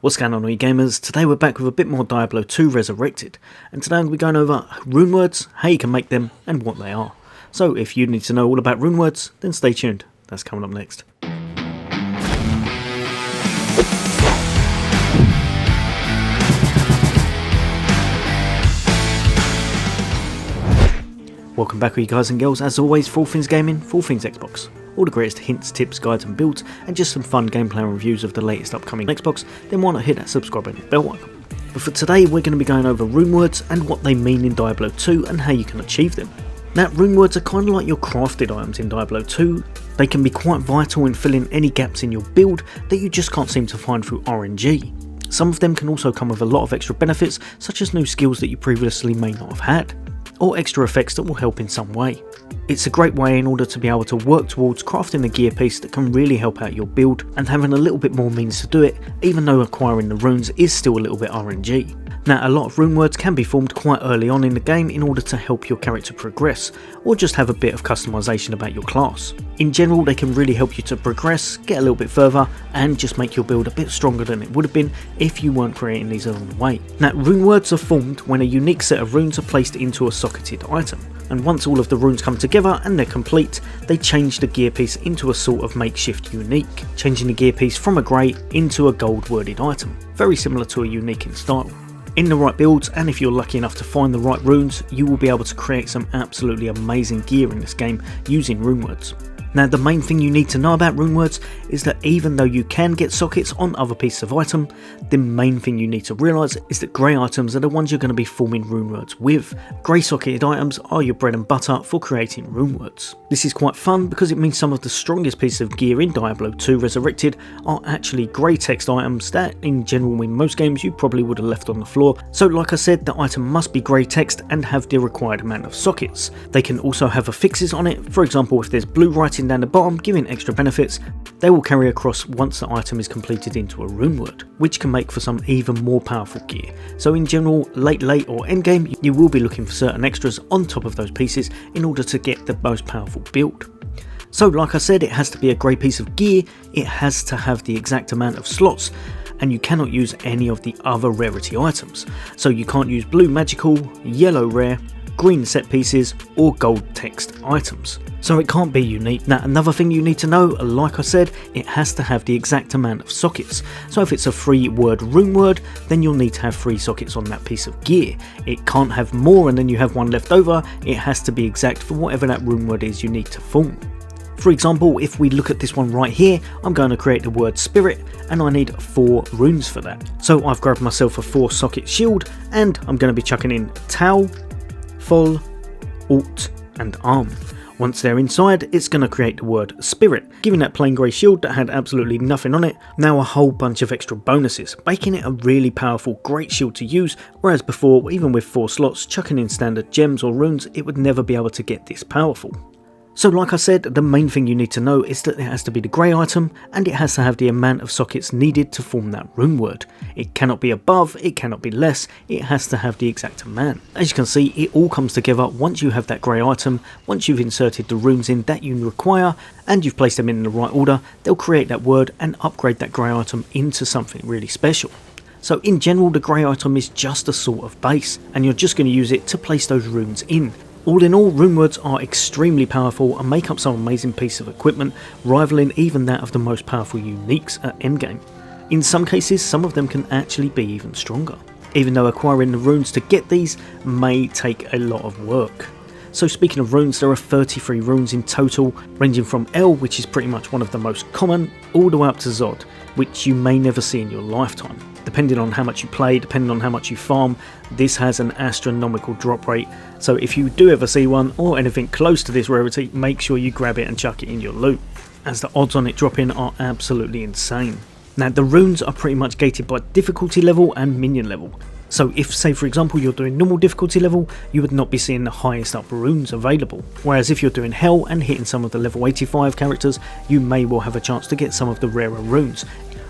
What's going on, all you gamers? Today we're back with a bit more Diablo 2 Resurrected, and today I'm going to be going over runewords, how you can make them, and what they are. So if you need to know all about runewords, then stay tuned, that's coming up next. Welcome back, all you guys and girls. As always, for all things gaming, for all things Xbox. All the greatest hints, tips, guides and builds, and just some fun gameplay and reviews of the latest upcoming Xbox, then why not hit that subscribe and bell icon. But for today we're going to be going over runewords and what they mean in Diablo 2 and how you can achieve them. Now, runewords are kind of like your crafted items in Diablo 2. They can be quite vital in filling any gaps in your build that you just can't seem to find through RNG. Some of them can also come with a lot of extra benefits, such as new skills that you previously may not have had, or extra effects that will help in some way. It's a great way in order to be able to work towards crafting a gear piece that can really help out your build and having a little bit more means to do it, even though acquiring the runes is still a little bit RNG. Now, a lot of runewords can be formed quite early on in the game in order to help your character progress, or just have a bit of customization about your class. In general, they can really help you to progress, get a little bit further, and just make your build a bit stronger than it would have been if you weren't creating these along the way. Now, runewords are formed when a unique set of runes are placed into a socketed item, and once all of the runes come together and they're complete, they change the gear piece into a sort of makeshift unique, changing the gear piece from a grey into a gold worded item, very similar to a unique in style. In the right builds, and if you're lucky enough to find the right runes, you will be able to create some absolutely amazing gear in this game using runewords. Now, the main thing you need to know about runewords is that even though you can get sockets on other pieces of item, the main thing you need to realise is that grey items are the ones you're going to be forming runewords with. Grey socketed items are your bread and butter for creating runewords. This is quite fun because it means some of the strongest pieces of gear in Diablo 2 Resurrected are actually grey text items that in general in most games you probably would have left on the floor. So like I said, the item must be grey text and have the required amount of sockets. They can also have affixes on it. For example, if there's blue writing down the bottom giving extra benefits, they will carry across once the item is completed into a runeword, which can make for some even more powerful gear. So in general, late or endgame, you will be looking for certain extras on top of those pieces in order to get the most powerful build. So like I said, it has to be a grey piece of gear, it has to have the exact amount of slots, and you cannot use any of the other rarity items. So you can't use blue magical, yellow rare, green set pieces, or gold text items. So it can't be unique. Now, another thing you need to know, like I said, it has to have the exact amount of sockets. So if it's a 3-word runeword, then you'll need to have 3 sockets on that piece of gear. It can't have more and then you have one left over, it has to be exact for whatever that runeword is you need to form. For example, if we look at this one right here, I'm going to create the word spirit and I need 4 runes for that. So I've grabbed myself a 4 socket shield and I'm going to be chucking in Tau, Fol, Alt and Arm. Once they're inside, it's going to create the word spirit, giving that plain grey shield that had absolutely nothing on it now a whole bunch of extra bonuses, making it a really powerful great shield to use, whereas before, even with 4 slots, chucking in standard gems or runes, it would never be able to get this powerful. So like I said, the main thing you need to know is that it has to be the grey item and it has to have the amount of sockets needed to form that runeword. It cannot be above, it cannot be less, it has to have the exact amount. As you can see, it all comes together once you have that grey item, once you've inserted the runes in that you require and you've placed them in the right order, they'll create that word and upgrade that grey item into something really special. So in general, the grey item is just a sort of base and you're just going to use it to place those runes in. All in all, runewords are extremely powerful and make up some amazing piece of equipment, rivaling even that of the most powerful uniques at endgame. In some cases, some of them can actually be even stronger, even though acquiring the runes to get these may take a lot of work. So speaking of runes, there are 33 runes in total, ranging from L, which is pretty much one of the most common, all the way up to Zod, which you may never see in your lifetime. Depending on how much you play, depending on how much you farm, this has an astronomical drop rate, so if you do ever see one or anything close to this rarity, make sure you grab it and chuck it in your loot, as the odds on it dropping are absolutely insane. Now, the runes are pretty much gated by difficulty level and minion level. So if, say for example, you're doing normal difficulty level, you would not be seeing the highest up runes available. Whereas if you're doing hell and hitting some of the level 85 characters, you may well have a chance to get some of the rarer runes.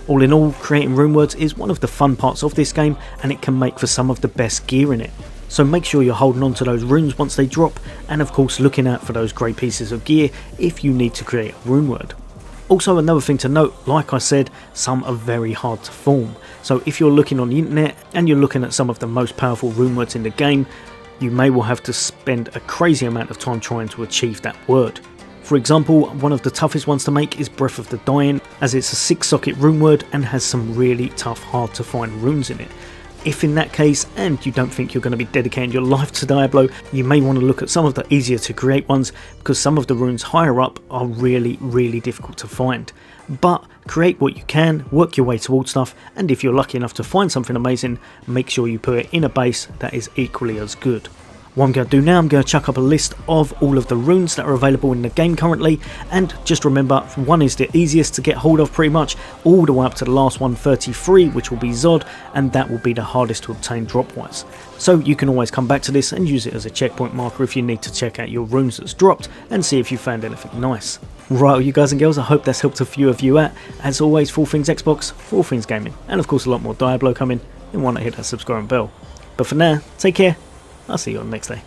All in all, creating runewords is one of the fun parts of this game and it can make for some of the best gear in it. So make sure you're holding on to those runes once they drop, and of course looking out for those grey pieces of gear if you need to create a runeword. Also, another thing to note, like I said, some are very hard to form. So if you're looking on the internet and you're looking at some of the most powerful runewords in the game, you may well have to spend a crazy amount of time trying to achieve that word. For example, one of the toughest ones to make is Breath of the Dying, as it's a 6-socket runeword and has some really tough, hard to find runes in it. If in that case, and you don't think you're going to be dedicating your life to Diablo, you may want to look at some of the easier to create ones, because some of the runes higher up are really difficult to find. But create what you can, work your way towards stuff, and if you're lucky enough to find something amazing, make sure you put it in a base that is equally as good. What I'm going to do now, I'm going to chuck up a list of all of the runes that are available in the game currently, and just remember, 1 is the easiest to get hold of pretty much, all the way up to the last one, 33, which will be Zod, and that will be the hardest to obtain drop wise. So you can always come back to this and use it as a checkpoint marker if you need to check out your runes that's dropped and see if you found anything nice. Right, well, you guys and girls, I hope that's helped a few of you out. As always, for all things Xbox, for all things gaming, and of course a lot more Diablo coming, and why not hit that subscribe bell. But for now, take care. I'll see you on the next day.